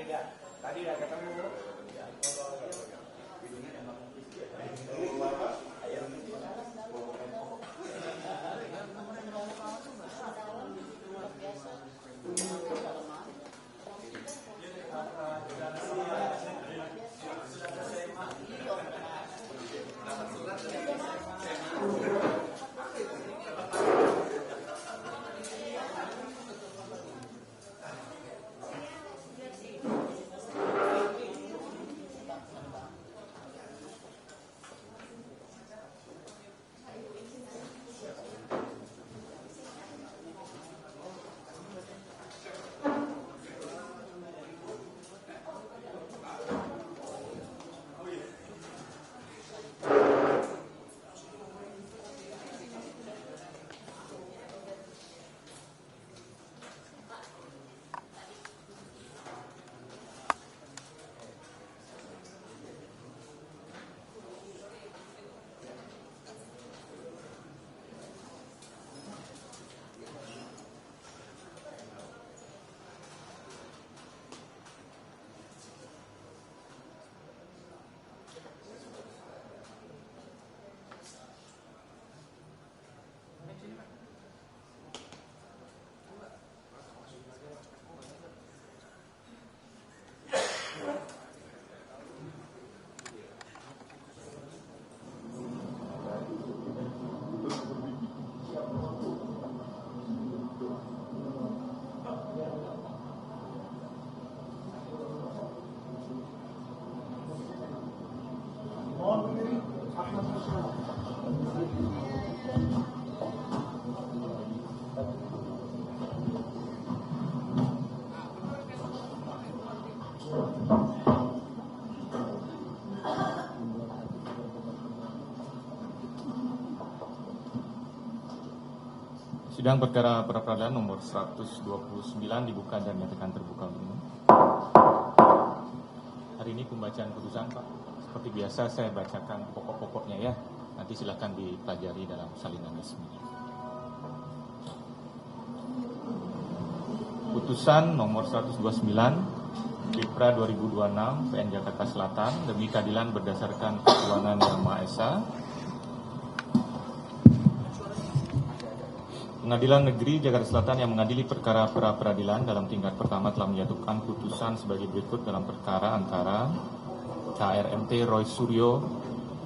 Tadi udah ketemu. Sidang perkara pra-peradilan nomor 129 dibuka dan nyatakan terbuka untuk umum. Hari ini pembacaan putusan, Pak. Seperti biasa saya bacakan pokok-pokoknya ya. Nanti silakan dipelajari dalam salinan resmi. Putusan nomor 129 Pilpra 2026 PN Jakarta Selatan demi keadilan berdasarkan ketuhanan Yang Maha Esa. Pengadilan Negeri Jakarta Selatan yang mengadili perkara pra-peradilan dalam tingkat pertama telah menjatuhkan putusan sebagai berikut dalam perkara antara KRMT Roy Suryo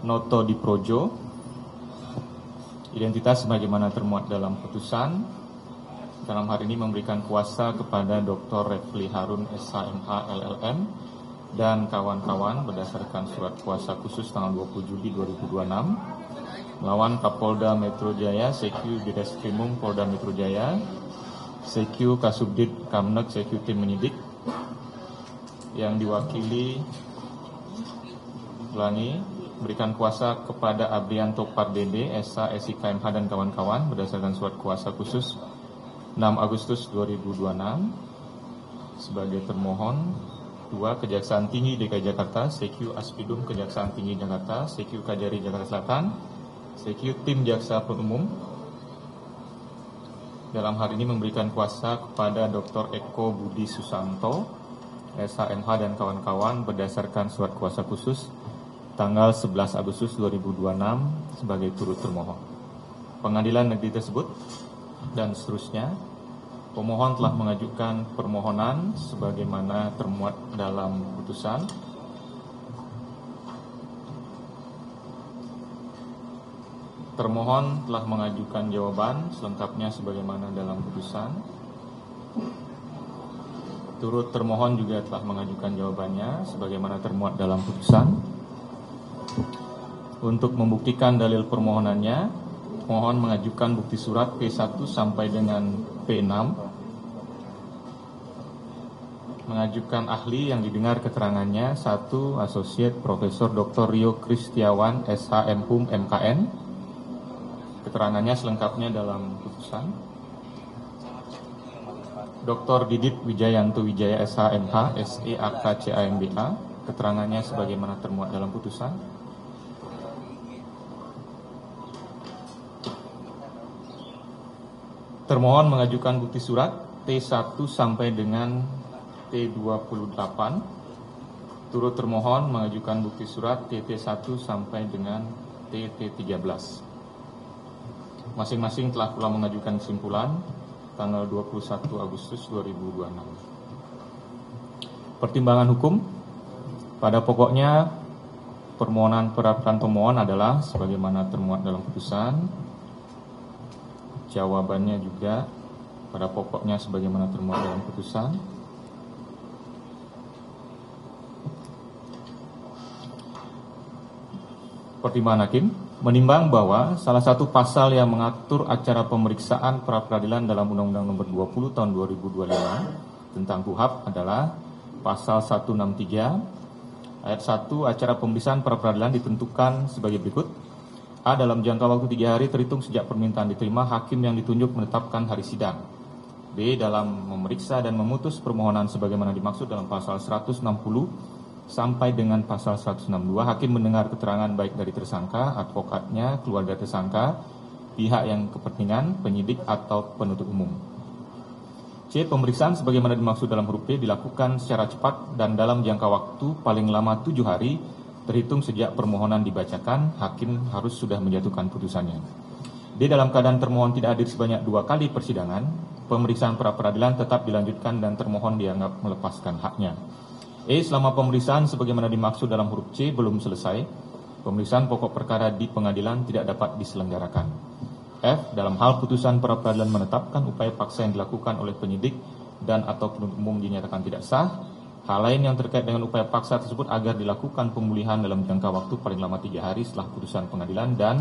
Noto Diprojo, identitas sebagaimana termuat dalam putusan, dalam hal ini memberikan kuasa kepada Dr. Refli Harun SHMH LLM dan kawan-kawan berdasarkan surat kuasa khusus tanggal 20 Juli 2026 melawan Kapolda Metro Jaya, CQ Direskrimum Polda Metro Jaya, CQ Kasubdit Kamnek, CQ Tim Menyidik yang diwakili berikan kuasa kepada Abrianto Pardede, SH, SIKMH dan kawan-kawan berdasarkan surat kuasa khusus 6 Agustus 2026 sebagai termohon. 2. Kejaksaan Tinggi DKI Jakarta, CQ Aspidum Kejaksaan Tinggi Jakarta, CQ Kajari Jakarta Selatan, CQ Tim Jaksa Penumum dalam hal ini memberikan kuasa kepada Dr. Eko Budi Susanto, SHMH dan kawan-kawan berdasarkan surat kuasa khusus tanggal 11 Agustus 2026 sebagai turut termohon. Pengadilan negeri tersebut dan seterusnya, pemohon telah mengajukan permohonan sebagaimana termuat dalam putusan. Termohon telah mengajukan jawaban selengkapnya sebagaimana dalam putusan. Turut termohon juga telah mengajukan jawabannya sebagaimana termuat dalam putusan. Untuk membuktikan dalil permohonannya, mohon mengajukan bukti surat P1 sampai dengan P6, mengajukan ahli yang didengar keterangannya 1. Asosiat Profesor Dr. Rio Kristiawan SH MHum MKN, keterangannya selengkapnya dalam putusan. Dr. Didit Wijayanto Wijaya SH MH SEAK CAMBA, keterangannya sebagaimana termuat dalam putusan. Termohon mengajukan bukti surat T1 sampai dengan T28, turut termohon mengajukan bukti surat TT1 sampai dengan TT13. Masing-masing telah pula mengajukan kesimpulan tanggal 21 Agustus 2026. Pertimbangan hukum, pada pokoknya permohonan peraturan pemohon adalah sebagaimana termuat dalam putusan. Jawabannya juga pada pokoknya sebagaimana termuat dalam putusan. Pertimbangan hakim menimbang bahwa salah satu pasal yang mengatur acara pemeriksaan pra-peradilan dalam Undang-Undang Nomor 20 Tahun 2025 tentang KUHP adalah pasal 163 ayat 1. Acara pemeriksaan pra-peradilan ditentukan sebagai berikut. A. Dalam jangka waktu 3 hari terhitung sejak permintaan diterima, hakim yang ditunjuk menetapkan hari sidang. B. Dalam memeriksa dan memutus permohonan sebagaimana dimaksud dalam pasal 160 sampai dengan pasal 162, hakim mendengar keterangan baik dari tersangka, advokatnya, keluarga tersangka, pihak yang kepentingan, penyidik atau penuntut umum. C. Pemeriksaan sebagaimana dimaksud dalam huruf B dilakukan secara cepat dan dalam jangka waktu paling lama 7 hari terhitung sejak permohonan dibacakan, hakim harus sudah menjatuhkan putusannya. D. Dalam keadaan termohon tidak hadir sebanyak 2 kali persidangan, pemeriksaan pra-peradilan tetap dilanjutkan dan termohon dianggap melepaskan haknya. E. Selama pemeriksaan sebagaimana dimaksud dalam huruf C belum selesai, pemeriksaan pokok perkara di pengadilan tidak dapat diselenggarakan. F. Dalam hal putusan pra-peradilan menetapkan upaya paksa yang dilakukan oleh penyidik dan atau penuntut umum dinyatakan tidak sah, hal lain yang terkait dengan upaya paksa tersebut agar dilakukan pemulihan dalam jangka waktu paling lama 3 hari setelah putusan pengadilan. Dan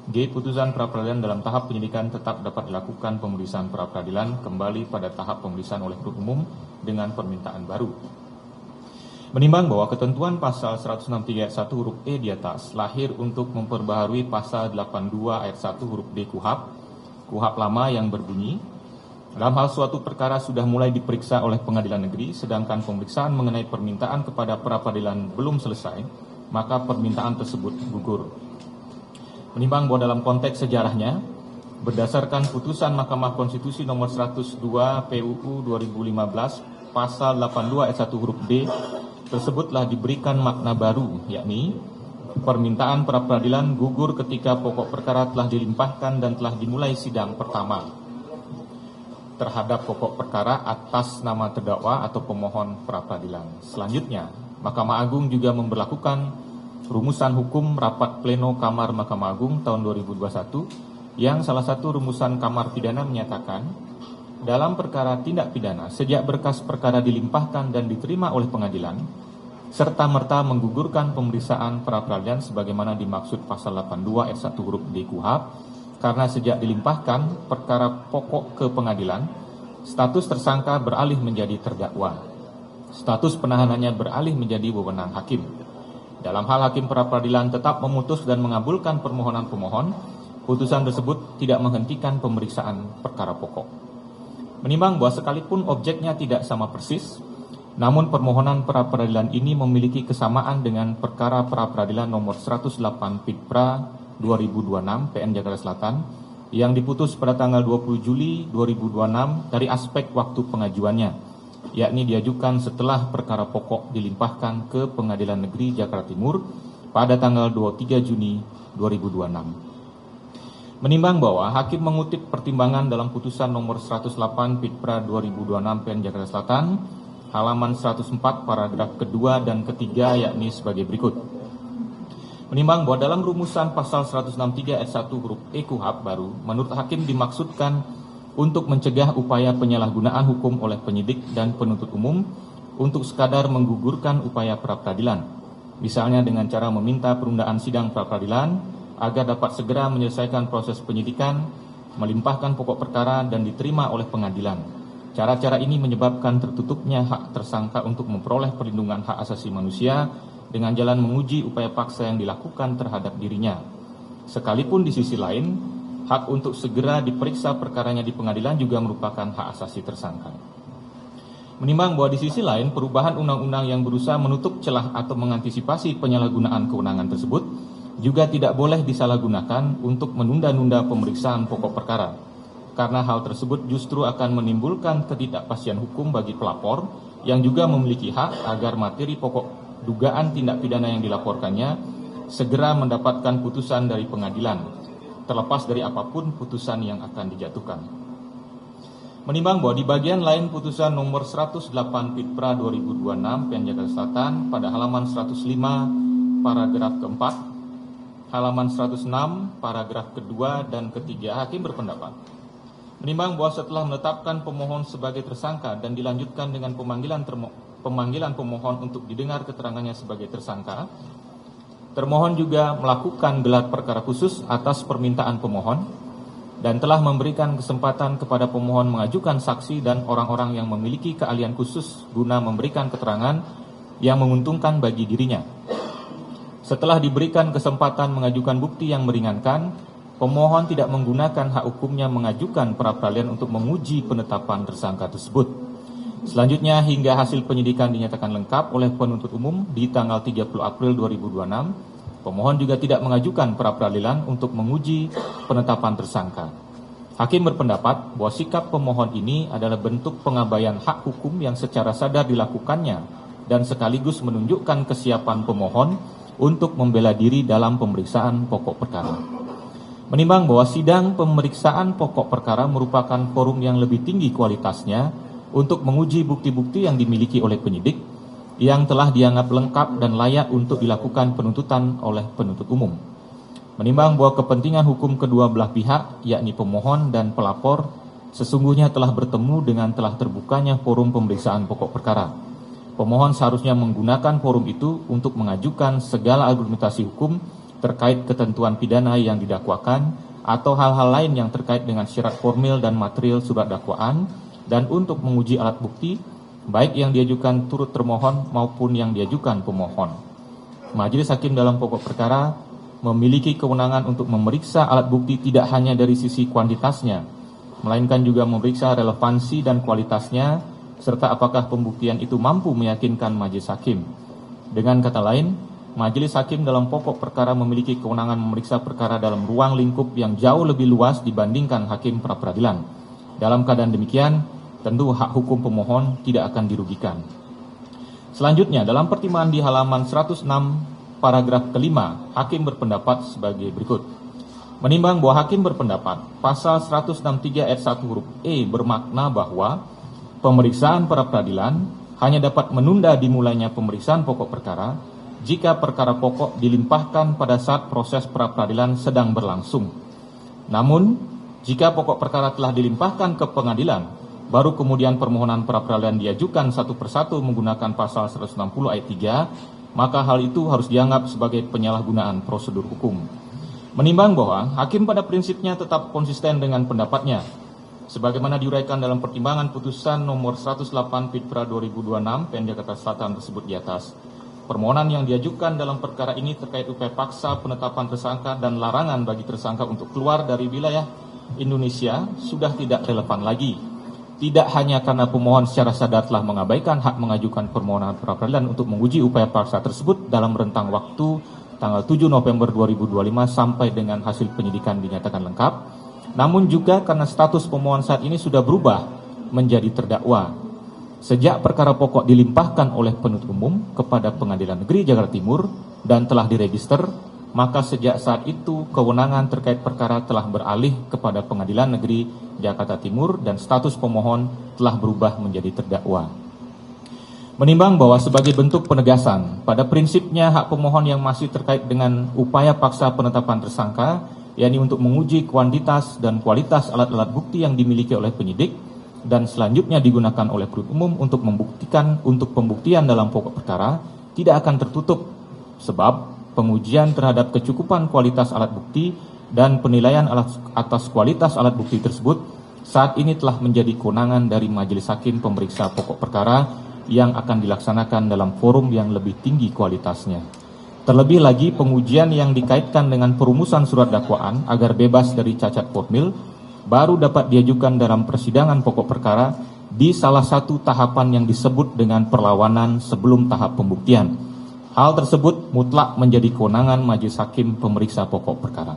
G. Putusan pra-peradilan dalam tahap penyidikan tetap dapat dilakukan pemeriksaan pra-peradilan kembali pada tahap pemeriksaan oleh penuntut umum dengan permintaan baru. Menimbang bahwa ketentuan pasal 163 ayat 1 huruf E di atas lahir untuk memperbaharui pasal 82 ayat 1 huruf D KUHP lama yang berbunyi, dalam hal suatu perkara sudah mulai diperiksa oleh pengadilan negeri, sedangkan pemeriksaan mengenai permintaan kepada pra-peradilan belum selesai, maka permintaan tersebut gugur. Menimbang bahwa dalam konteks sejarahnya, berdasarkan putusan Mahkamah Konstitusi nomor 102 PUU 2015 pasal 82 ayat 1 huruf D tersebutlah diberikan makna baru, yakni permintaan pra-peradilan gugur ketika pokok perkara telah dilimpahkan dan telah dimulai sidang pertama terhadap pokok perkara atas nama terdakwa atau pemohon pra-peradilan. Selanjutnya, Mahkamah Agung juga memberlakukan rumusan hukum rapat pleno Kamar Mahkamah Agung tahun 2021 yang salah satu rumusan Kamar Pidana menyatakan dalam perkara tindak pidana sejak berkas perkara dilimpahkan dan diterima oleh pengadilan serta-merta menggugurkan pemeriksaan pra-peradilan sebagaimana dimaksud pasal 82 ayat 1 huruf D KUHP karena sejak dilimpahkan perkara pokok ke pengadilan, status tersangka beralih menjadi terdakwa. Status penahanannya beralih menjadi wewenang hakim. Dalam hal hakim pra-peradilan tetap memutus dan mengabulkan permohonan pemohon, putusan tersebut tidak menghentikan pemeriksaan perkara pokok. Menimbang bahwa sekalipun objeknya tidak sama persis, namun permohonan pra-peradilan ini memiliki kesamaan dengan perkara pra-peradilan nomor 108 Pitpra 2026 PN Jakarta Selatan yang diputus pada tanggal 20 Juli 2026 dari aspek waktu pengajuannya, yakni diajukan setelah perkara pokok dilimpahkan ke Pengadilan Negeri Jakarta Timur pada tanggal 23 Juni 2026. Menimbang bahwa hakim mengutip pertimbangan dalam putusan nomor 108 Pitpra 2026 PN Jakarta Selatan halaman 104 paragraf kedua dan ketiga yakni sebagai berikut. Menimbang bahwa dalam rumusan pasal 163 ayat 1 huruf E KUHP baru, menurut hakim dimaksudkan untuk mencegah upaya penyalahgunaan hukum oleh penyidik dan penuntut umum untuk sekadar menggugurkan upaya pra-peradilan, misalnya dengan cara meminta penundaan sidang pra-peradilan agar dapat segera menyelesaikan proses penyidikan, melimpahkan pokok perkara dan diterima oleh pengadilan. Cara-cara ini menyebabkan tertutupnya hak tersangka untuk memperoleh perlindungan hak asasi manusia dengan jalan menguji upaya paksa yang dilakukan terhadap dirinya. Sekalipun di sisi lain, hak untuk segera diperiksa perkaranya di pengadilan juga merupakan hak asasi tersangka. Menimbang bahwa di sisi lain, perubahan undang-undang yang berusaha menutup celah atau mengantisipasi penyalahgunaan kewenangan tersebut juga tidak boleh disalahgunakan untuk menunda-nunda pemeriksaan pokok perkara, karena hal tersebut justru akan menimbulkan ketidakpastian hukum bagi pelapor yang juga memiliki hak agar materi pokok dugaan tindak pidana yang dilaporkannya segera mendapatkan putusan dari pengadilan, terlepas dari apapun putusan yang akan dijatuhkan. Menimbang bahwa di bagian lain putusan nomor 108 Pitpra 2026 PN Jakarta Selatan pada halaman 105 paragraf keempat, halaman 106 paragraf kedua dan ketiga, hakim berpendapat menimbang bahwa setelah menetapkan pemohon sebagai tersangka dan dilanjutkan dengan pemanggilan pemohon untuk didengar keterangannya sebagai tersangka, termohon juga melakukan gelar perkara khusus atas permintaan pemohon dan telah memberikan kesempatan kepada pemohon mengajukan saksi dan orang-orang yang memiliki keahlian khusus guna memberikan keterangan yang menguntungkan bagi dirinya. Setelah diberikan kesempatan mengajukan bukti yang meringankan, pemohon tidak menggunakan hak hukumnya mengajukan pra-peradilan untuk menguji penetapan tersangka tersebut. Selanjutnya, hingga hasil penyidikan dinyatakan lengkap oleh penuntut umum di tanggal 30 April 2026, pemohon juga tidak mengajukan pra-peradilan untuk menguji penetapan tersangka. Hakim berpendapat bahwa sikap pemohon ini adalah bentuk pengabaian hak hukum yang secara sadar dilakukannya dan sekaligus menunjukkan kesiapan pemohon untuk membela diri dalam pemeriksaan pokok perkara. Menimbang bahwa sidang pemeriksaan pokok perkara merupakan forum yang lebih tinggi kualitasnya untuk menguji bukti-bukti yang dimiliki oleh penyidik yang telah dianggap lengkap dan layak untuk dilakukan penuntutan oleh penuntut umum. Menimbang bahwa kepentingan hukum kedua belah pihak, yakni pemohon dan pelapor, sesungguhnya telah bertemu dengan telah terbukanya forum pemeriksaan pokok perkara. Pemohon seharusnya menggunakan forum itu untuk mengajukan segala argumentasi hukum terkait ketentuan pidana yang didakwakan atau hal-hal lain yang terkait dengan syarat formil dan material surat dakwaan, dan untuk menguji alat bukti baik yang diajukan turut termohon maupun yang diajukan pemohon. Majelis Hakim dalam pokok perkara memiliki kewenangan untuk memeriksa alat bukti tidak hanya dari sisi kuantitasnya, melainkan juga memeriksa relevansi dan kualitasnya serta apakah pembuktian itu mampu meyakinkan majelis hakim. Dengan kata lain, Majelis Hakim dalam pokok perkara memiliki kewenangan memeriksa perkara dalam ruang lingkup yang jauh lebih luas dibandingkan hakim pra-peradilan. Dalam keadaan demikian, tentu hak hukum pemohon tidak akan dirugikan. Selanjutnya, dalam pertimbangan di halaman 106 paragraf kelima, hakim berpendapat sebagai berikut. Menimbang bahwa hakim berpendapat pasal 163 ayat 1 huruf E bermakna bahwa pemeriksaan pra-peradilan hanya dapat menunda dimulainya pemeriksaan pokok perkara jika perkara pokok dilimpahkan pada saat proses pra-peradilan sedang berlangsung. Namun, jika pokok perkara telah dilimpahkan ke pengadilan, baru kemudian permohonan pra-peradilan diajukan satu persatu menggunakan pasal 160 ayat 3, maka hal itu harus dianggap sebagai penyalahgunaan prosedur hukum. Menimbang bahwa hakim pada prinsipnya tetap konsisten dengan pendapatnya, sebagaimana diuraikan dalam pertimbangan putusan nomor 108 Pitpra 2026 PN Jakarta Selatan tersebut di atas. Permohonan yang diajukan dalam perkara ini terkait upaya paksa penetapan tersangka dan larangan bagi tersangka untuk keluar dari wilayah Indonesia sudah tidak relevan lagi. Tidak hanya karena pemohon secara sadar telah mengabaikan hak mengajukan permohonan pra-peradilan untuk menguji upaya paksa tersebut dalam rentang waktu tanggal 7 November 2025 sampai dengan hasil penyidikan dinyatakan lengkap, namun juga karena status pemohon saat ini sudah berubah menjadi terdakwa. Sejak perkara pokok dilimpahkan oleh penuntut umum kepada Pengadilan Negeri Jakarta Timur dan telah diregister, maka sejak saat itu kewenangan terkait perkara telah beralih kepada Pengadilan Negeri Jakarta Timur dan status pemohon telah berubah menjadi terdakwa. Menimbang bahwa sebagai bentuk penegasan, pada prinsipnya hak pemohon yang masih terkait dengan upaya paksa penetapan tersangka, yakni untuk menguji kuantitas dan kualitas alat-alat bukti yang dimiliki oleh penyidik, dan selanjutnya digunakan oleh penuntut umum untuk pembuktian dalam pokok perkara tidak akan tertutup, sebab pengujian terhadap kecukupan kualitas alat bukti dan penilaian atas kualitas alat bukti tersebut saat ini telah menjadi kewenangan dari majelis hakim pemeriksa pokok perkara yang akan dilaksanakan dalam forum yang lebih tinggi kualitasnya. Terlebih lagi, pengujian yang dikaitkan dengan perumusan surat dakwaan agar bebas dari cacat formil baru dapat diajukan dalam persidangan pokok perkara di salah satu tahapan yang disebut dengan perlawanan sebelum tahap pembuktian. Hal tersebut mutlak menjadi kewenangan majelis hakim pemeriksa pokok perkara.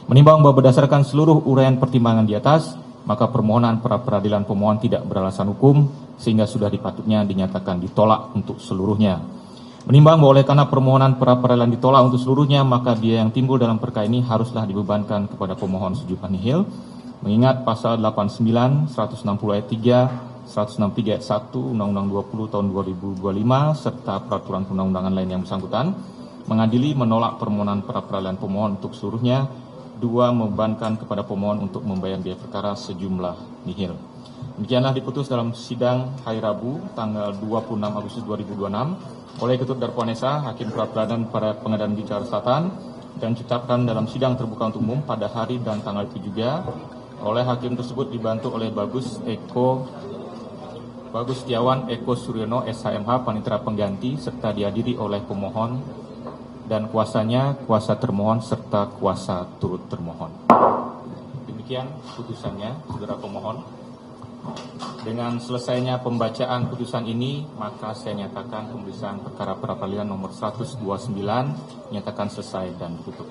Menimbang bahwa berdasarkan seluruh uraian pertimbangan di atas, maka permohonan pra-peradilan pemohon tidak beralasan hukum sehingga sudah dipatutnya dinyatakan ditolak untuk seluruhnya. Menimbang bahwa oleh karena permohonan pra-peradilan ditolak untuk seluruhnya, maka biaya yang timbul dalam perkara ini haruslah dibebankan kepada pemohon sejumlah nihil, mengingat pasal 89, 160 ayat 3, 163 ayat 1 Undang-Undang 20 tahun 2025 serta peraturan perundang-undangan lain yang bersangkutan, mengadili menolak permohonan pra-peradilan pemohon untuk seluruhnya. 2. Membebankan kepada pemohon untuk membayar biaya perkara sejumlah nihil. Demikianlah diputus dalam sidang hari Rabu tanggal 26 Agustus 2026 oleh Ketut Darpuan Esa, Hakim Pra-Peradilan pada Pengadilan Negeri Jakarta Selatan, dan ditetapkan dalam sidang terbuka untuk umum pada hari dan tanggal itu juga oleh hakim tersebut dibantu oleh Bagus Setiawan Eko Suryono SHMH Panitera Pengganti, serta dihadiri oleh pemohon dan kuasanya, kuasa termohon serta kuasa turut termohon. Demikian putusannya, saudara pemohon. Dengan selesainya pembacaan putusan ini, maka saya nyatakan pemeriksaan perkara pra-peradilan nomor 129 nyatakan selesai dan ditutup.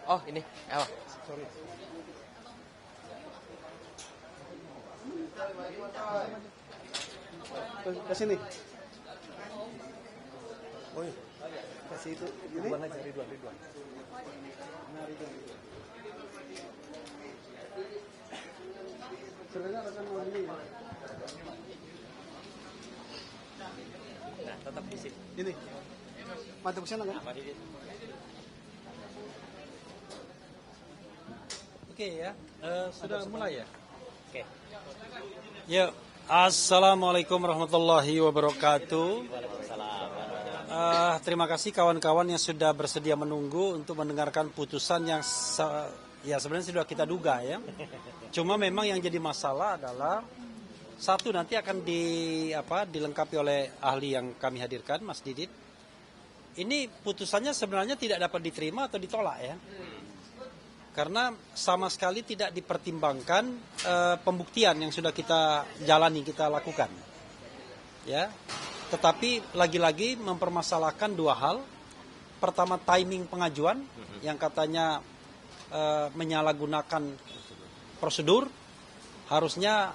Oh ini, Sorry. Ke sini. Oh iya. Kasih itu. Ridwan aja, Ridwan. Nah, Ridwan. Sebenarnya rekan mau ini ya. nah tetap di sini. Ini. Mantap ke sana kan? Oke ya, sudah mulai ya? Oke. Ya, Assalamualaikum warahmatullahi wabarakatuh. Terima kasih kawan-kawan yang sudah bersedia menunggu untuk mendengarkan putusan yang ya sebenarnya sudah kita duga ya. Cuma memang yang jadi masalah adalah satu nanti akan dilengkapi oleh ahli yang kami hadirkan, Mas Didit. Ini putusannya sebenarnya tidak dapat diterima atau ditolak ya. Karena sama sekali tidak dipertimbangkan pembuktian yang sudah kita jalani, kita lakukan. Ya. Tetapi lagi-lagi mempermasalahkan dua hal. Pertama, timing pengajuan yang katanya menyalahgunakan prosedur. Harusnya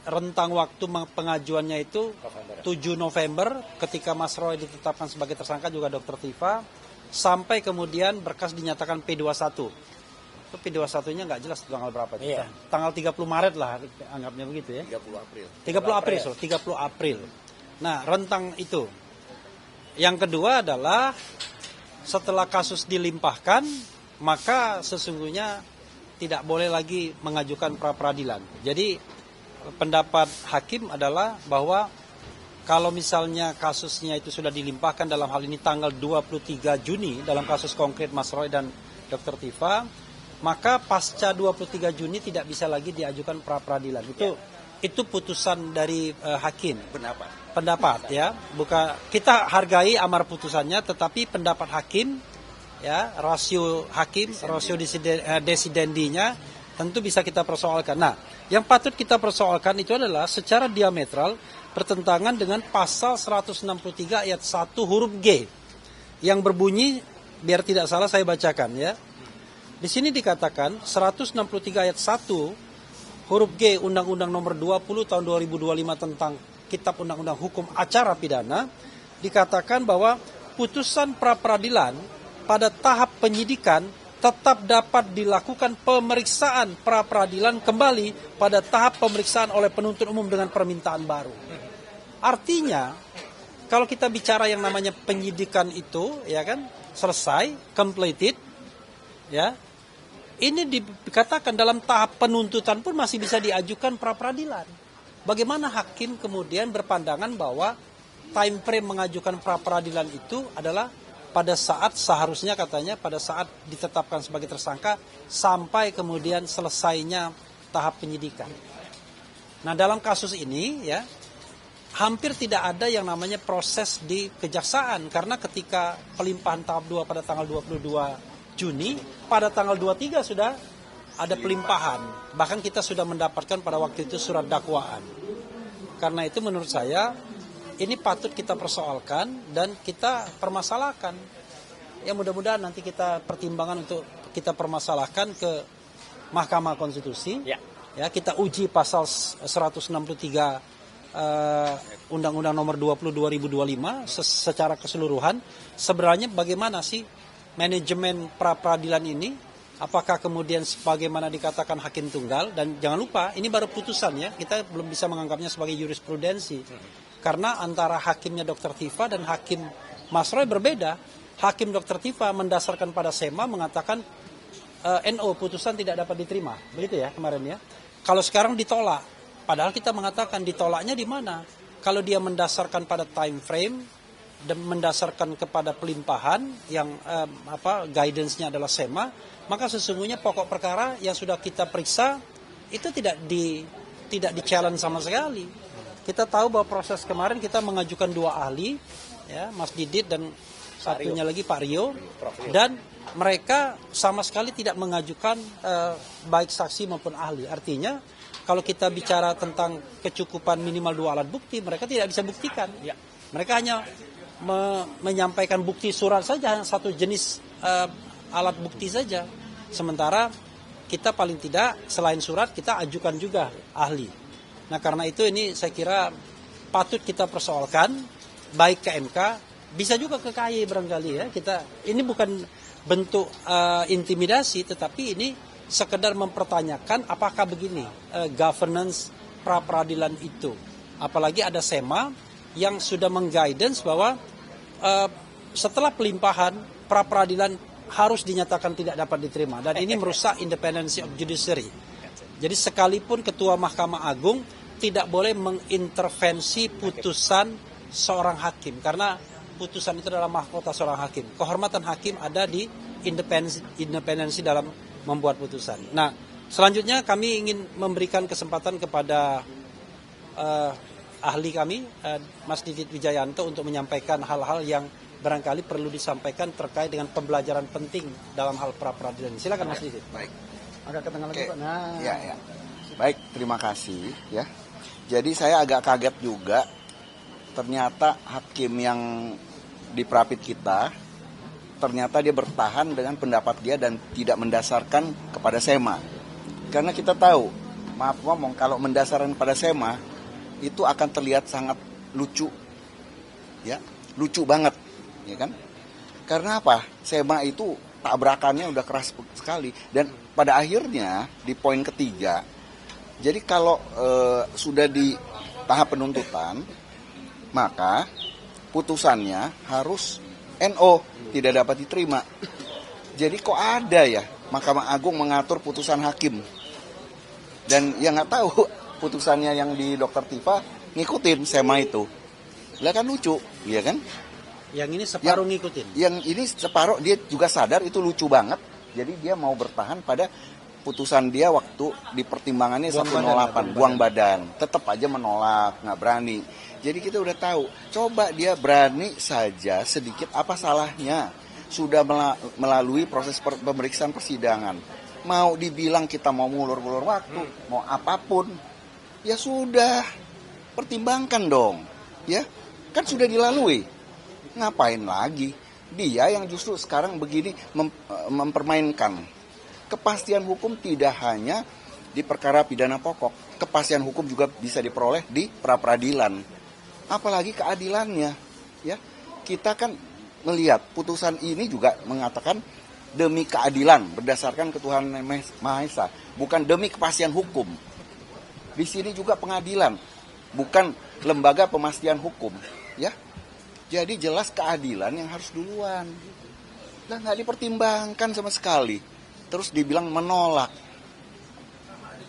rentang waktu pengajuannya itu 7 November ketika Mas Roy ditetapkan sebagai tersangka, juga Dr. Tifa, sampai kemudian berkas dinyatakan P21. Itu P21-nya nggak jelas tanggal berapa. Iya. Tanggal 30 Maret lah, anggapnya begitu ya. 30 April. Nah, rentang itu. Yang kedua adalah setelah kasus dilimpahkan, maka sesungguhnya tidak boleh lagi mengajukan pra-peradilan. Jadi pendapat hakim adalah bahwa kalau misalnya kasusnya itu sudah dilimpahkan dalam hal ini tanggal 23 Juni dalam kasus konkret Mas Roy dan Dr. Tifa, maka pasca 23 Juni tidak bisa lagi diajukan pra-peradilan. Itu putusan dari hakim. Pendapat ya. Bukan kita hargai amar putusannya, tetapi pendapat hakim ya, rasio hakim, rasio desidendinya tentu bisa kita persoalkan. Nah, yang patut kita persoalkan itu adalah secara diametral bertentangan dengan pasal 163 ayat 1 huruf G yang berbunyi, biar tidak salah saya bacakan ya. Di sini dikatakan 163 ayat 1 huruf G Undang-Undang Nomor 20 tahun 2025 tentang Kitab Undang-Undang Hukum Acara Pidana dikatakan bahwa putusan pra-peradilan pada tahap penyidikan tetap dapat dilakukan pemeriksaan pra-peradilan kembali pada tahap pemeriksaan oleh penuntut umum dengan permintaan baru. Artinya, kalau kita bicara yang namanya penyidikan itu, ya kan, selesai, completed, ya, ini dikatakan dalam tahap penuntutan pun masih bisa diajukan pra-peradilan. Bagaimana hakim kemudian berpandangan bahwa time frame mengajukan pra-peradilan itu adalah pada saat seharusnya katanya pada saat ditetapkan sebagai tersangka sampai kemudian selesainya tahap penyidikan. Nah, dalam kasus ini ya hampir tidak ada yang namanya proses di kejaksaan karena ketika pelimpahan tahap 2 pada tanggal 22 Juni, pada tanggal 23 sudah ada pelimpahan. Bahkan kita sudah mendapatkan pada waktu itu surat dakwaan. Karena itu menurut saya ini patut kita persoalkan dan kita permasalahkan. Ya mudah-mudahan nanti kita pertimbangan untuk kita permasalahkan ke Mahkamah Konstitusi. Ya kita uji pasal 163 Undang-Undang Nomor 20 2025 secara keseluruhan. Sebenarnya bagaimana sih manajemen pra-peradilan ini? Apakah kemudian sebagaimana dikatakan hakim tunggal, dan jangan lupa ini baru putusan ya, kita belum bisa menganggapnya sebagai jurisprudensi. Karena antara hakimnya Dr. Tifa dan hakim Mas Roy berbeda. Hakim Dr. Tifa mendasarkan pada SEMA mengatakan NO putusan tidak dapat diterima. Begitu ya kemarin ya. Kalau sekarang ditolak. Padahal kita mengatakan ditolaknya di mana? Kalau dia mendasarkan pada time frame dan mendasarkan kepada pelimpahan yang guidance-nya adalah SEMA, maka sesungguhnya pokok perkara yang sudah kita periksa itu tidak di-challenge sama sekali. Kita tahu bahwa proses kemarin kita mengajukan 2 ahli, ya, Mas Didit dan satunya lagi Pak Rio, dan mereka sama sekali tidak mengajukan baik saksi maupun ahli. Artinya kalau kita bicara tentang kecukupan minimal 2 alat bukti, mereka tidak bisa buktikan. Mereka hanya menyampaikan bukti surat saja, satu jenis alat bukti saja. Sementara kita paling tidak selain surat kita ajukan juga ahli. Nah karena itu ini saya kira patut kita persoalkan baik ke MK, bisa juga ke KY barangkali ya. Ini bukan bentuk intimidasi, tetapi ini sekedar mempertanyakan apakah begini governance pra-peradilan itu. Apalagi ada SEMA yang sudah mengguidance bahwa setelah pelimpahan pra-peradilan harus dinyatakan tidak dapat diterima, dan ini merusak independency of judiciary. Jadi sekalipun Ketua Mahkamah Agung tidak boleh mengintervensi putusan seorang hakim, karena putusan itu adalah mahkota seorang hakim. Kehormatan hakim ada di independensi dalam membuat putusan. Nah, selanjutnya kami ingin memberikan kesempatan kepada ahli kami, Mas Didit Wijayanto, untuk menyampaikan hal-hal yang barangkali perlu disampaikan terkait dengan pembelajaran penting dalam hal pra-peradilan. Silakan Mas Didit. Baik. Agak ke tengah lagi Pak. Nah. Ya. Baik, terima kasih ya. Jadi saya agak kaget juga, ternyata hakim yang di Prapit kita ternyata dia bertahan dengan pendapat dia dan tidak mendasarkan kepada SEMA. Karena kita tahu, maaf ngomong, kalau mendasarkan pada SEMA itu akan terlihat sangat lucu. Ya, lucu banget, ya kan? Karena apa? SEMA itu tabrakannya udah keras sekali, dan pada akhirnya di poin ketiga, jadi kalau sudah di tahap penuntutan, maka putusannya harus NO, tidak dapat diterima. Jadi kok ada ya Mahkamah Agung mengatur putusan hakim, dan yang nggak tahu putusannya yang di Dr. Tifa ngikutin SEMA itu. Lah kan lucu, ya kan? Yang ini separuh ngikutin. Yang ini separuh, dia juga sadar itu lucu banget. Jadi dia mau bertahan pada putusan dia waktu di pertimbangannya 108, buang badan. Tetap aja menolak, nggak berani. Jadi kita udah tahu, coba dia berani saja sedikit, apa salahnya? Sudah melalui proses pemeriksaan persidangan. mau dibilang kita mau ngulur-ngulur waktu, mau apapun, ya sudah, pertimbangkan dong, ya, kan sudah dilalui, ngapain lagi? Dia yang justru sekarang begini mempermainkan. Kepastian hukum tidak hanya di perkara pidana pokok, kepastian hukum juga bisa diperoleh di pra-peradilan, apalagi keadilannya, ya. Kita kan melihat putusan ini juga mengatakan demi keadilan berdasarkan ketuhanan Maha Esa, bukan demi kepastian hukum. Di sini juga pengadilan, bukan lembaga pemastian hukum, ya. Jadi jelas keadilan yang harus duluan. Nah, nggak dipertimbangkan sama sekali. Terus dibilang menolak.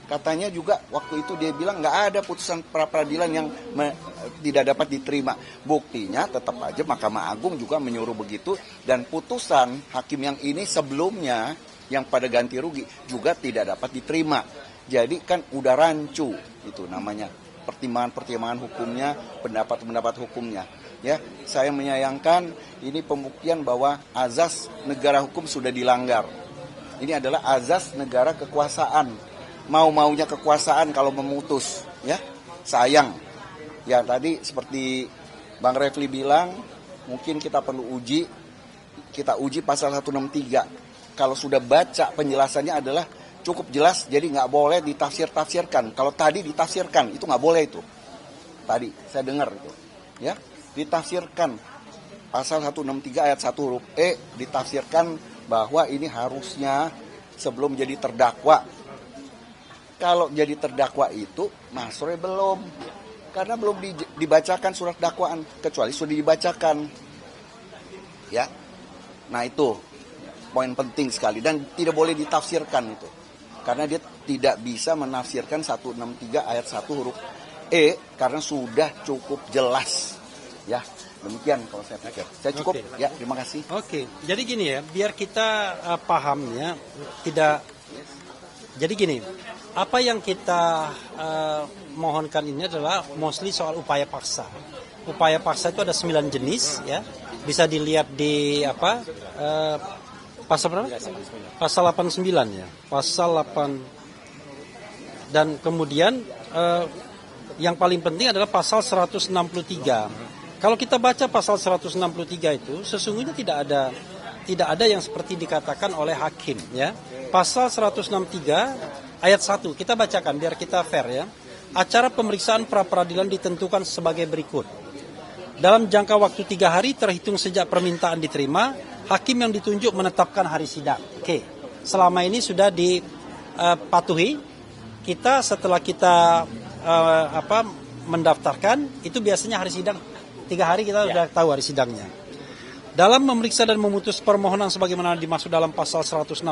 Katanya juga waktu itu dia bilang nggak ada putusan pra-peradilan yang tidak dapat diterima. Buktinya tetap aja Mahkamah Agung juga menyuruh begitu, dan putusan hakim yang ini sebelumnya yang pada ganti rugi juga tidak dapat diterima. Jadi kan udah rancu itu namanya, pertimbangan-pertimbangan hukumnya, pendapat-pendapat hukumnya. Ya, saya menyayangkan ini pembuktian bahwa azas negara hukum sudah dilanggar. Ini adalah azas negara kekuasaan. Mau-maunya kekuasaan kalau memutus, ya, sayang. Ya, tadi seperti Bang Refli bilang, mungkin kita perlu kita uji pasal 163. Kalau sudah baca penjelasannya adalah cukup jelas, jadi nggak boleh ditafsir-tafsirkan. Kalau tadi ditafsirkan, itu nggak boleh itu. Tadi saya dengar itu, ya, ditafsirkan pasal 163 ayat 1 huruf E, ditafsirkan bahwa ini harusnya sebelum jadi terdakwa. Kalau jadi terdakwa itu Mas Roy belum, karena belum dibacakan surat dakwaan, kecuali sudah dibacakan, ya. Nah itu poin penting sekali, dan tidak boleh ditafsirkan itu, karena dia tidak bisa menafsirkan 163 ayat 1 huruf E, karena sudah cukup jelas, ya. Demikian kalau saya pikir. Saya cukup, ya, terima kasih. Oke, jadi gini ya, biar kita pahamnya tidak. Jadi gini, apa yang kita mohonkan ini adalah mostly soal upaya paksa. Upaya paksa itu ada 9 jenis, ya. Bisa dilihat di pasal berapa? Pasal 89 ya. Pasal 8. Dan kemudian yang paling penting adalah pasal 163. Kalau kita baca pasal 163 itu sesungguhnya tidak ada yang seperti dikatakan oleh hakim, ya. Pasal 163 ayat 1 kita bacakan biar kita fair, ya. Acara pemeriksaan pra-peradilan ditentukan sebagai berikut. Dalam jangka waktu 3 hari terhitung sejak permintaan diterima, hakim yang ditunjuk menetapkan hari sidang. Oke. Selama ini sudah dipatuhi. Kita setelah kita mendaftarkan, itu biasanya hari sidang 3 hari kita sudah tahu hari sidangnya. Dalam memeriksa dan memutus permohonan sebagaimana dimaksud dalam pasal 160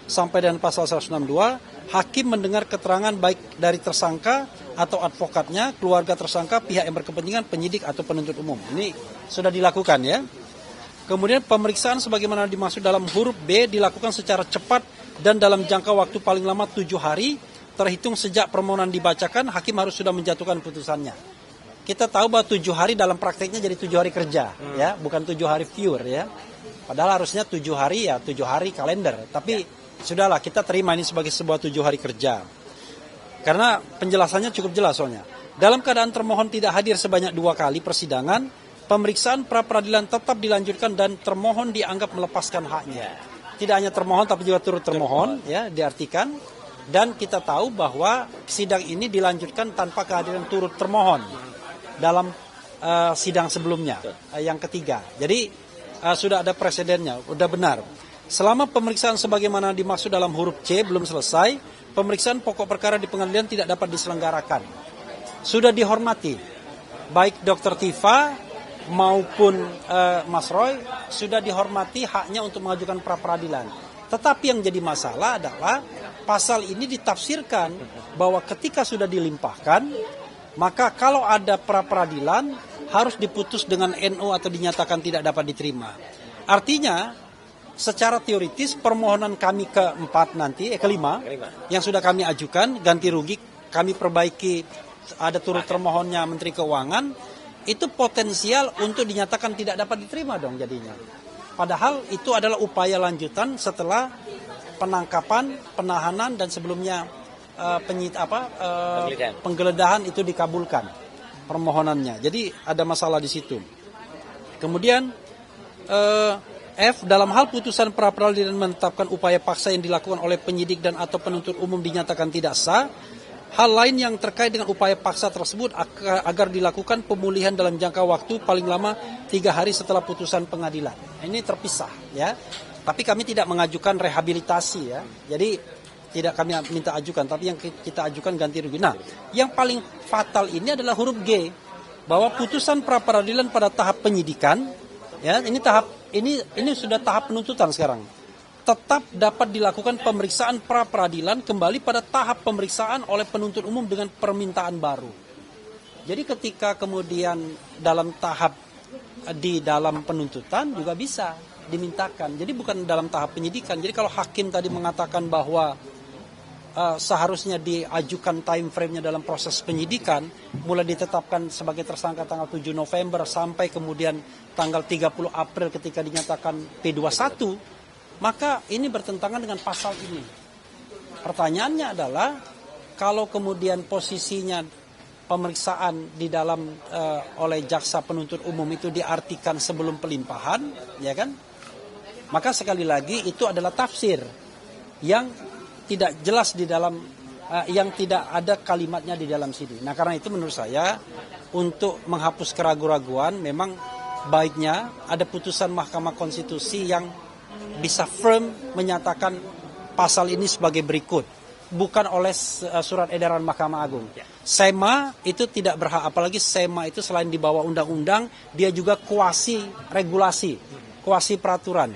sampai dengan pasal 162, hakim mendengar keterangan baik dari tersangka atau advokatnya, keluarga tersangka, pihak yang berkepentingan, penyidik atau penuntut umum. Ini sudah dilakukan, ya. Kemudian pemeriksaan sebagaimana dimaksud dalam huruf B dilakukan secara cepat dan dalam jangka waktu paling lama 7 hari terhitung sejak permohonan dibacakan, hakim harus sudah menjatuhkan putusannya. Kita tahu bahwa 7 hari dalam prakteknya jadi 7 hari kerja, ya, bukan 7 hari pure, ya. Padahal harusnya 7 hari, ya 7 hari kalender. Tapi sudahlah, kita terima ini sebagai sebuah 7 hari kerja. Karena penjelasannya cukup jelas soalnya. Dalam keadaan termohon tidak hadir sebanyak 2 kali persidangan, pemeriksaan pra-peradilan tetap dilanjutkan dan termohon dianggap melepaskan haknya. Tidak hanya termohon tapi juga turut termohon, ya, diartikan. Dan kita tahu bahwa sidang ini dilanjutkan tanpa kehadiran turut termohon dalam sidang sebelumnya, yang ketiga. Jadi sudah ada presidennya, sudah benar. Selama pemeriksaan sebagaimana dimaksud dalam huruf C belum selesai, pemeriksaan pokok perkara di pengadilan tidak dapat diselenggarakan. Sudah dihormati, baik Dr. Tifa maupun Mas Roy sudah dihormati haknya untuk mengajukan pra-peradilan. Tetapi yang jadi masalah adalah pasal ini ditafsirkan bahwa ketika sudah dilimpahkan, maka kalau ada pra-peradilan harus diputus dengan NO atau dinyatakan tidak dapat diterima. Artinya secara teoritis permohonan kami kelima yang sudah kami ajukan ganti rugi, kami perbaiki, ada turut termohonnya Menteri Keuangan, itu potensial untuk dinyatakan tidak dapat diterima dong jadinya. Padahal itu adalah upaya lanjutan setelah penangkapan, penahanan dan sebelumnya Penggeledahan. penggeledahan itu dikabulkan permohonannya. Jadi ada masalah di situ. Kemudian F, dalam hal putusan pra peradilan menetapkan upaya paksa yang dilakukan oleh penyidik dan atau penuntut umum dinyatakan tidak sah, hal lain yang terkait dengan upaya paksa tersebut agar dilakukan pemulihan dalam jangka waktu paling lama 3 hari setelah putusan pengadilan. Ini terpisah ya. Tapi kami tidak mengajukan rehabilitasi ya. Jadi tidak kami minta ajukan, tapi yang kita ajukan ganti rugi. Nah, yang paling fatal ini adalah huruf G, bahwa putusan pra peradilan pada tahap penyidikan, ya ini sudah tahap penuntutan sekarang, tetap dapat dilakukan pemeriksaan pra peradilan kembali pada tahap pemeriksaan oleh penuntut umum dengan permintaan baru. Jadi ketika kemudian dalam tahap di dalam penuntutan juga bisa dimintakan. Jadi bukan dalam tahap penyidikan. Jadi kalau hakim tadi mengatakan bahwa seharusnya diajukan time frame-nya dalam proses penyidikan, mulai ditetapkan sebagai tersangka tanggal 7 November sampai kemudian tanggal 30 April ketika dinyatakan P21, maka ini bertentangan dengan pasal ini. Pertanyaannya adalah, kalau kemudian posisinya pemeriksaan di dalam oleh jaksa penuntut umum itu diartikan sebelum pelimpahan, ya kan? Maka sekali lagi itu adalah tafsir yang tidak jelas di dalam, yang tidak ada kalimatnya di dalam sini. Nah karena itu menurut saya untuk menghapus keraguan-raguan memang baiknya ada putusan Mahkamah Konstitusi yang bisa firm menyatakan pasal ini sebagai berikut, bukan oleh surat edaran Mahkamah Agung. SEMA itu tidak berhak, apalagi SEMA itu selain di bawah undang-undang, dia juga kuasi regulasi, kuasi peraturan.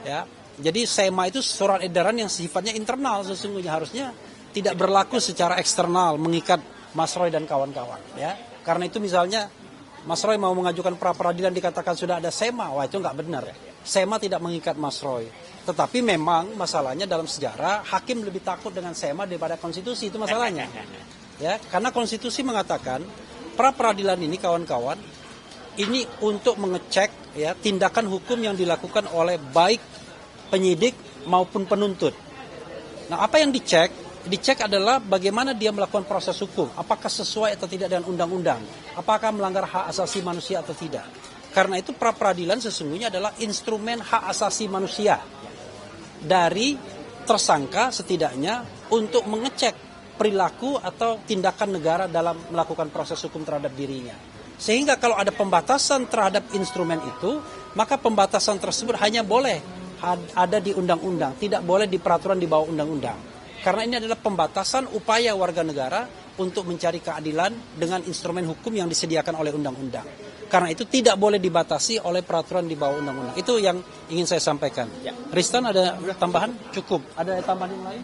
Ya. Jadi SEMA itu surat edaran yang sifatnya internal, sesungguhnya harusnya tidak berlaku secara eksternal mengikat Mas Roy dan kawan-kawan. Ya. Karena itu misalnya Mas Roy mau mengajukan pra peradilan dikatakan sudah ada SEMA, wah itu nggak benar. SEMA tidak mengikat Mas Roy. Tetapi memang masalahnya dalam sejarah hakim lebih takut dengan SEMA daripada konstitusi, itu masalahnya. Ya, karena konstitusi mengatakan pra peradilan ini kawan-kawan ini untuk mengecek ya tindakan hukum yang dilakukan oleh baik penyidik maupun penuntut. Nah, apa yang dicek? Dicek adalah bagaimana dia melakukan proses hukum, apakah sesuai atau tidak dengan undang-undang, apakah melanggar hak asasi manusia atau tidak. Karena itu pra peradilan sesungguhnya adalah instrumen hak asasi manusia dari tersangka setidaknya untuk mengecek perilaku atau tindakan negara dalam melakukan proses hukum terhadap dirinya. Sehingga kalau ada pembatasan terhadap instrumen itu, maka pembatasan tersebut hanya boleh ada di undang-undang, tidak boleh di peraturan di bawah undang-undang. Karena ini adalah pembatasan upaya warga negara untuk mencari keadilan dengan instrumen hukum yang disediakan oleh undang-undang. Karena itu tidak boleh dibatasi oleh peraturan di bawah undang-undang. Itu yang ingin saya sampaikan. Ya. Ristan ada tambahan? Cukup. Ada tambahan yang lain?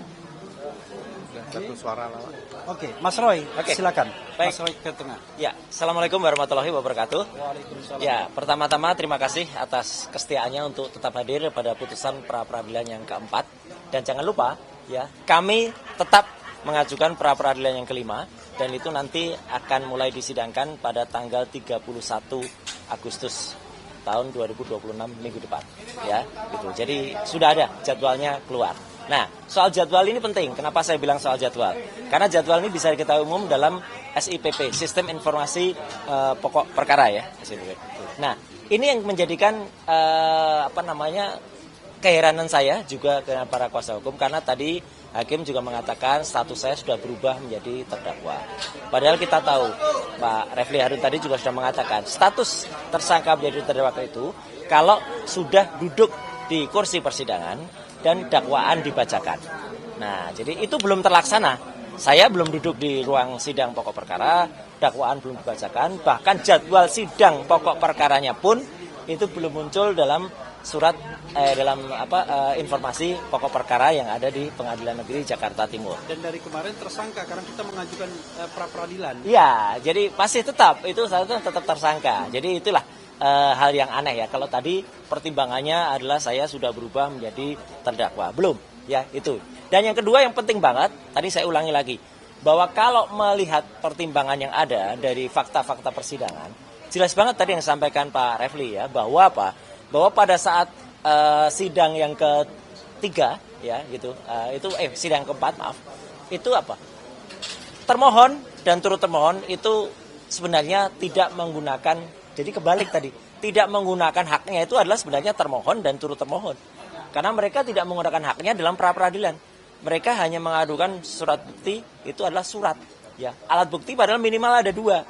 Satu suara lawan. Oke, Mas Roy, silakan. Baik. Mas Roy ke tengah. Ya, Assalamualaikum warahmatullahi wabarakatuh. Waalaikumsalam. Ya, pertama-tama terima kasih atas kesetiaannya untuk tetap hadir pada putusan pra peradilan yang keempat. Dan jangan lupa, ya, kami tetap mengajukan pra peradilan yang kelima, dan itu nanti akan mulai disidangkan pada tanggal 31 Agustus tahun 2026 minggu depan, ya, gitu. Jadi sudah ada jadwalnya keluar. Nah, soal jadwal ini penting. Kenapa saya bilang soal jadwal? Karena jadwal ini bisa diketahui umum dalam SIPP, Sistem Informasi Pokok Perkara, ya, SIPP. Nah, ini yang menjadikan keheranan saya juga ke para kuasa hukum, karena tadi hakim juga mengatakan status saya sudah berubah menjadi terdakwa. Padahal kita tahu, Pak Refli Harun tadi juga sudah mengatakan status tersangka menjadi terdakwa itu kalau sudah duduk di kursi persidangan dan dakwaan dibacakan. Nah, jadi itu belum terlaksana. Saya belum duduk di ruang sidang pokok perkara, dakwaan belum dibacakan, bahkan jadwal sidang pokok perkaranya pun itu belum muncul dalam surat informasi pokok perkara yang ada di Pengadilan Negeri Jakarta Timur. Dan dari kemarin tersangka karena kita mengajukan pra peradilan. Iya, jadi masih tetap itu tetap tersangka. Jadi itulah hal yang aneh ya. Kalau tadi pertimbangannya adalah saya sudah berubah menjadi terdakwa. Belum, ya itu. Dan yang kedua yang penting banget, tadi saya ulangi lagi, bahwa kalau melihat pertimbangan yang ada dari fakta-fakta persidangan, jelas banget tadi yang disampaikan Pak Refli ya, bahwa pada saat sidang yang ketiga ya gitu. Itu sidang keempat, maaf. Itu apa? Termohon dan turut termohon itu sebenarnya tidak menggunakan, jadi kebalik tadi, tidak menggunakan haknya itu adalah sebenarnya termohon dan turut termohon. Karena mereka tidak menggunakan haknya dalam pra-peradilan. Mereka hanya mengadukan surat bukti, itu adalah surat. Ya, alat bukti padahal minimal ada 2.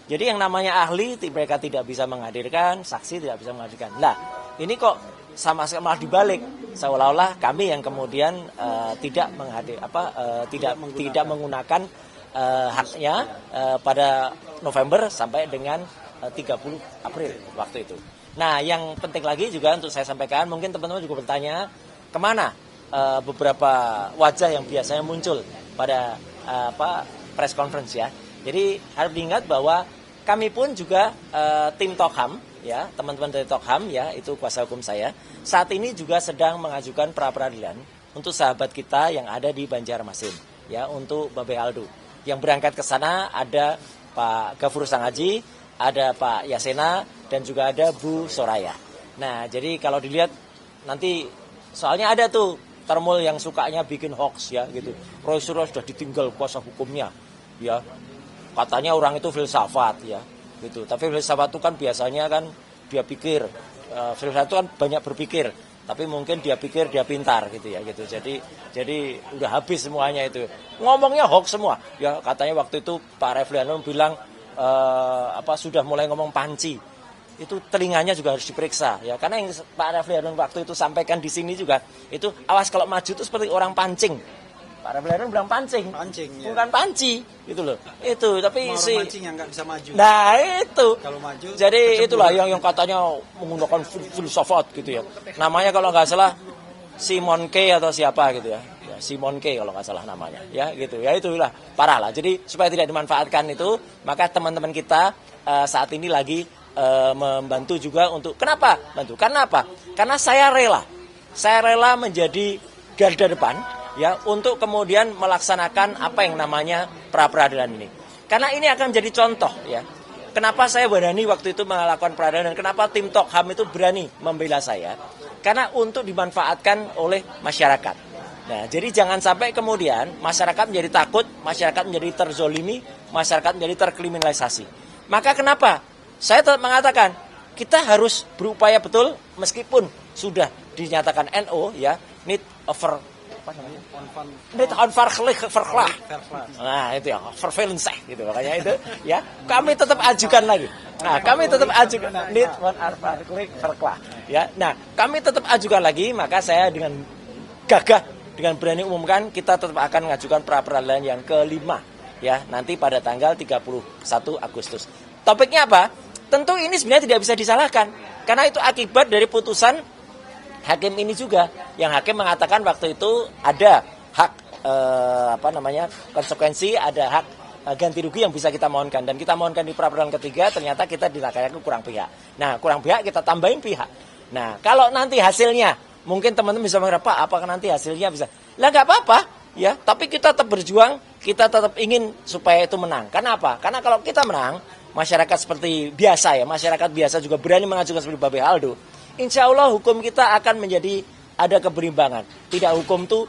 Jadi yang namanya ahli mereka tidak bisa menghadirkan, saksi tidak bisa menghadirkan. Nah, ini kok sama sekali malah dibalik, seolah-olah kami yang kemudian tidak menggunakan haknya pada November sampai dengan 30 April waktu itu. Nah, yang penting lagi juga untuk saya sampaikan, mungkin teman-teman juga bertanya kemana beberapa wajah yang biasanya muncul pada press conference ya. Jadi harus diingat bahwa kami pun juga tim Tokham ya, teman-teman dari Tokham ya, itu kuasa hukum saya, saat ini juga sedang mengajukan pra-peradilan untuk sahabat kita yang ada di Banjarmasin ya, untuk Babe Aldo. Yang berangkat ke sana ada Pak Gafur Sangaji, ada Pak Yasena, dan juga ada Bu Soraya. Nah, jadi kalau dilihat nanti, soalnya ada tuh termul yang sukanya bikin hoax ya gitu. Roy Suryo sudah ditinggal kuasa hukumnya ya. Katanya orang itu filsafat ya gitu. Tapi filsafat itu kan biasanya kan dia pikir, filsafat itu kan banyak berpikir, tapi mungkin dia pikir dia pintar gitu ya gitu. Jadi udah habis semuanya itu. Ngomongnya hoax semua. Ya katanya waktu itu Pak Refli Harun bilang sudah mulai ngomong panci. Itu telinganya juga harus diperiksa ya. Karena yang Pak Refli Harun waktu itu sampaikan di sini juga itu awas kalau maju itu seperti orang pancing. Pak Refli Harun bilang pancing ya. Bukan panci gitu loh. Itu tapi orang si pancing yang nggak bisa maju. Nah, itu. Kalau maju. Jadi itulah yang katanya menggunakan filsafat gitu ya. Namanya kalau nggak salah Simon K atau siapa gitu ya. Simon K kalau nggak salah namanya ya gitu. Ya itulah parah lah. Jadi supaya tidak dimanfaatkan itu, maka teman-teman kita saat ini lagi membantu juga untuk kenapa? Bantu. Karena apa? Karena saya rela menjadi garda depan ya untuk kemudian melaksanakan apa yang namanya pra-peradilan ini. Karena ini akan jadi contoh ya. Kenapa saya berani waktu itu melakukan peradilan dan kenapa tim Tokham itu berani membela saya? Karena untuk dimanfaatkan oleh masyarakat. Nah, jadi jangan sampai kemudian masyarakat menjadi takut, masyarakat menjadi terzolimi, masyarakat menjadi terkriminalisasi. Maka kenapa? Saya tetap mengatakan kita harus berupaya betul meskipun sudah dinyatakan NO ya, need over verklah. Nah, itu ya, surveillance gitu makanya itu ya. Kami tetap ajukan lagi. Nah, kami tetap ajukan need verklah ya. Nah, kami tetap ajukan lagi, maka saya dengan gagah dengan berani umumkan kita tetap akan mengajukan pra-peradilan yang kelima ya, nanti pada tanggal 31 Agustus. Topiknya apa? Tentu ini sebenarnya tidak bisa disalahkan karena itu akibat dari putusan hakim ini juga, yang hakim mengatakan waktu itu ada hak konsekuensi, ada hak ganti rugi yang bisa kita mohonkan, dan kita mohonkan di pra-peradilan ketiga ternyata kita dilakaikan kurang pihak. Nah, kurang pihak kita tambahin pihak. Nah, kalau nanti hasilnya mungkin teman-teman bisa mengira, Pak, apakah nanti hasilnya bisa? Lah nggak apa-apa ya, tapi kita tetap berjuang, kita tetap ingin supaya itu menang. Karena apa? Karena kalau kita menang, masyarakat seperti biasa ya, masyarakat biasa juga berani mengajukan seperti Babe Aldo. Insya Allah hukum kita akan menjadi ada keberimbangan. Tidak hukum tuh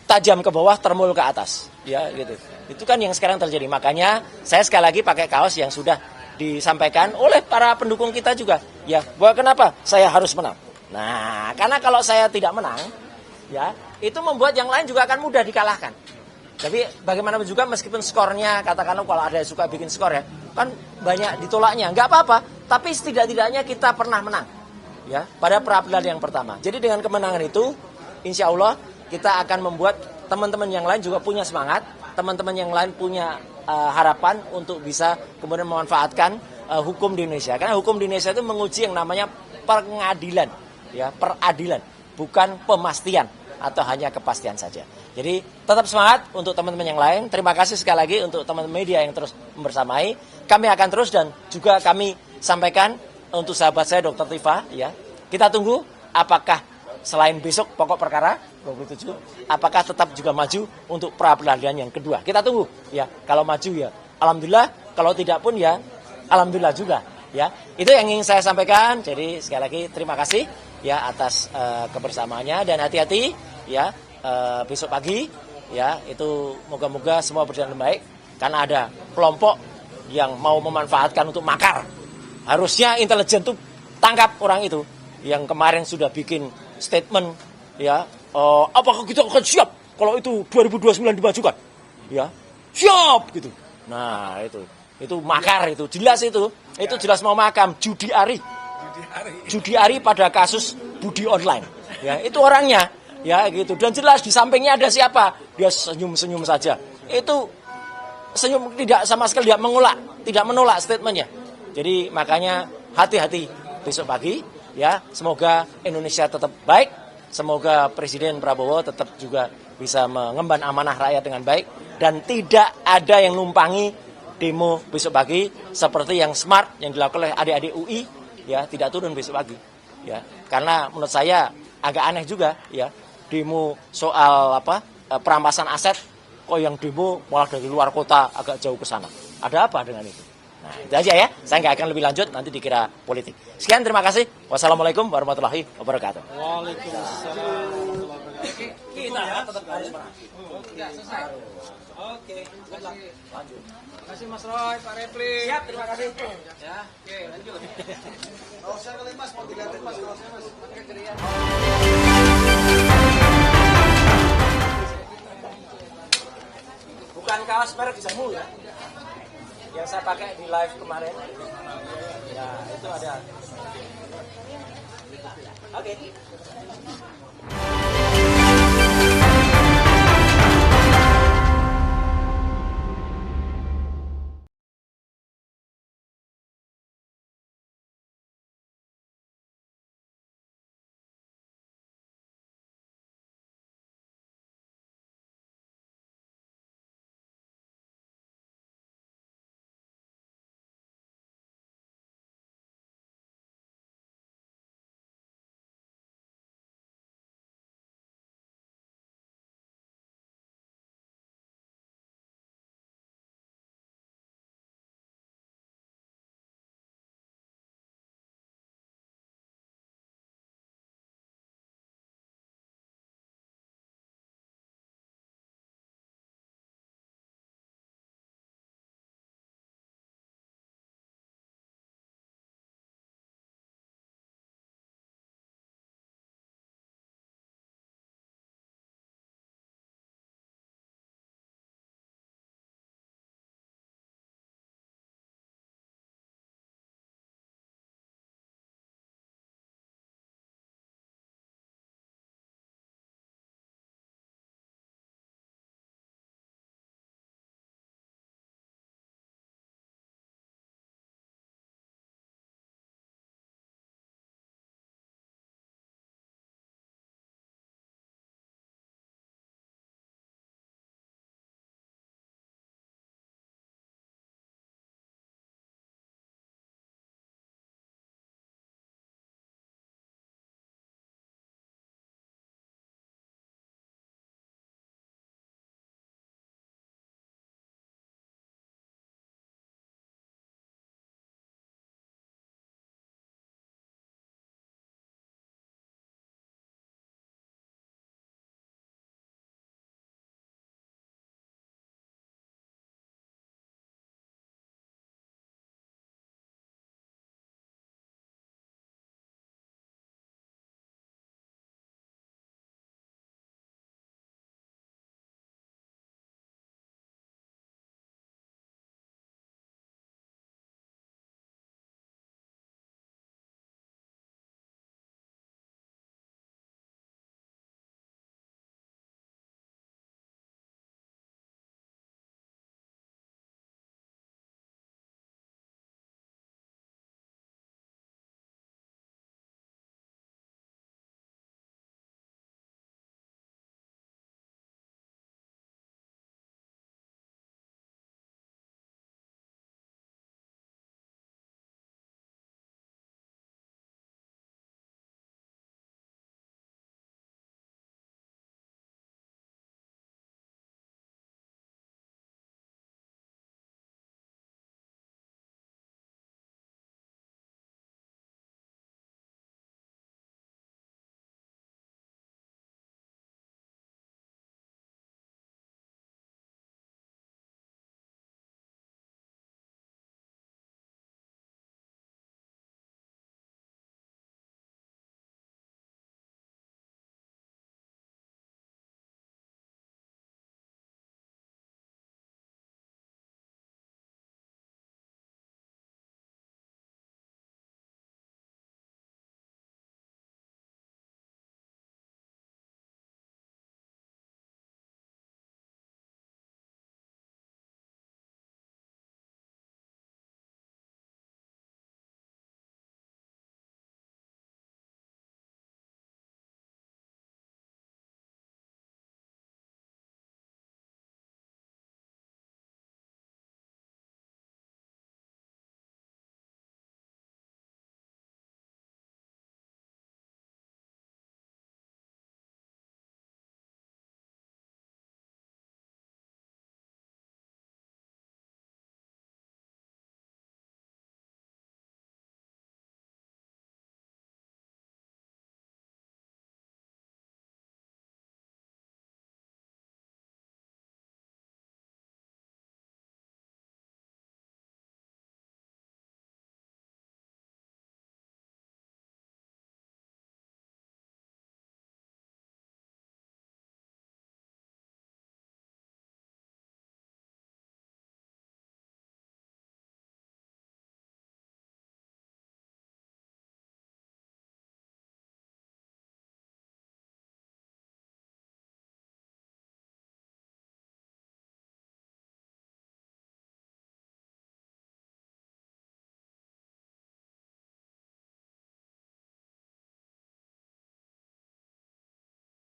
tajam ke bawah, termul ke atas. Ya gitu. Itu kan yang sekarang terjadi. Makanya saya sekali lagi pakai kaos yang sudah disampaikan oleh para pendukung kita juga. Ya, bahwa kenapa saya harus menang. Nah, karena kalau saya tidak menang, ya itu membuat yang lain juga akan mudah dikalahkan. Tapi bagaimanapun juga meskipun skornya, katakanlah kalau ada yang suka bikin skor ya, kan banyak ditolaknya, nggak apa-apa. Tapi setidak-tidaknya kita pernah menang, ya pada pra-peradilan yang pertama. Jadi dengan kemenangan itu, insya Allah kita akan membuat teman-teman yang lain juga punya semangat, teman-teman yang lain punya harapan untuk bisa kemudian memanfaatkan hukum di Indonesia. Karena hukum di Indonesia itu menguji yang namanya pengadilan, ya peradilan, bukan pemastian atau hanya kepastian saja. Jadi tetap semangat untuk teman-teman yang lain. Terima kasih sekali lagi untuk teman-teman media yang terus membersamai. Kami akan terus dan juga kami sampaikan untuk sahabat saya Dr. Tifa ya. Kita tunggu apakah selain besok pokok perkara 27, apakah tetap juga maju untuk pra-peradilan yang kedua. Kita tunggu ya. Kalau maju ya alhamdulillah, kalau tidak pun ya alhamdulillah juga ya. Itu yang ingin saya sampaikan. Jadi sekali lagi terima kasih ya atas kebersamaannya dan hati-hati ya besok pagi, ya itu moga-moga semua berjalan baik. Karena ada kelompok yang mau memanfaatkan untuk makar. Harusnya intelijen tuh tangkap orang itu yang kemarin sudah bikin statement, ya apakah kita akan siap kalau itu 2029 dimajukan, ya siap gitu. Nah itu makar, itu jelas, itu jelas mau makam. Judi Ari pada kasus Budi Online, ya itu orangnya, ya gitu. Dan jelas di sampingnya ada siapa, dia senyum saja, itu senyum, tidak sama sekali tidak menolak statementnya. Jadi makanya hati-hati besok pagi, ya semoga Indonesia tetap baik, semoga Presiden Prabowo tetap juga bisa mengemban amanah rakyat dengan baik, dan tidak ada yang numpangi demo besok pagi seperti yang smart yang dilakukan oleh adik-adik UI, ya tidak turun besok pagi, ya karena menurut saya agak aneh juga, ya demo soal perampasan aset, kok yang demo malah dari luar kota agak jauh ke sana. Ada apa dengan itu? Nah itu aja ya, saya nggak akan lebih lanjut, nanti dikira politik. Sekian, terima kasih. Wassalamualaikum warahmatullahi wabarakatuh. Waalaikumsalam. Kita tetap harus menang. Oke, Lanjut. terima kasih Mas Roy, Pak Refli. Siap, terima kasih. Ya, oke, lanjut. Kalau saya kali Mas mau dilihatin Mas, kalau saya Mas. Bukan kaos merek jamu ya, yang saya pakai di live kemarin. Ya itu ada. Oke.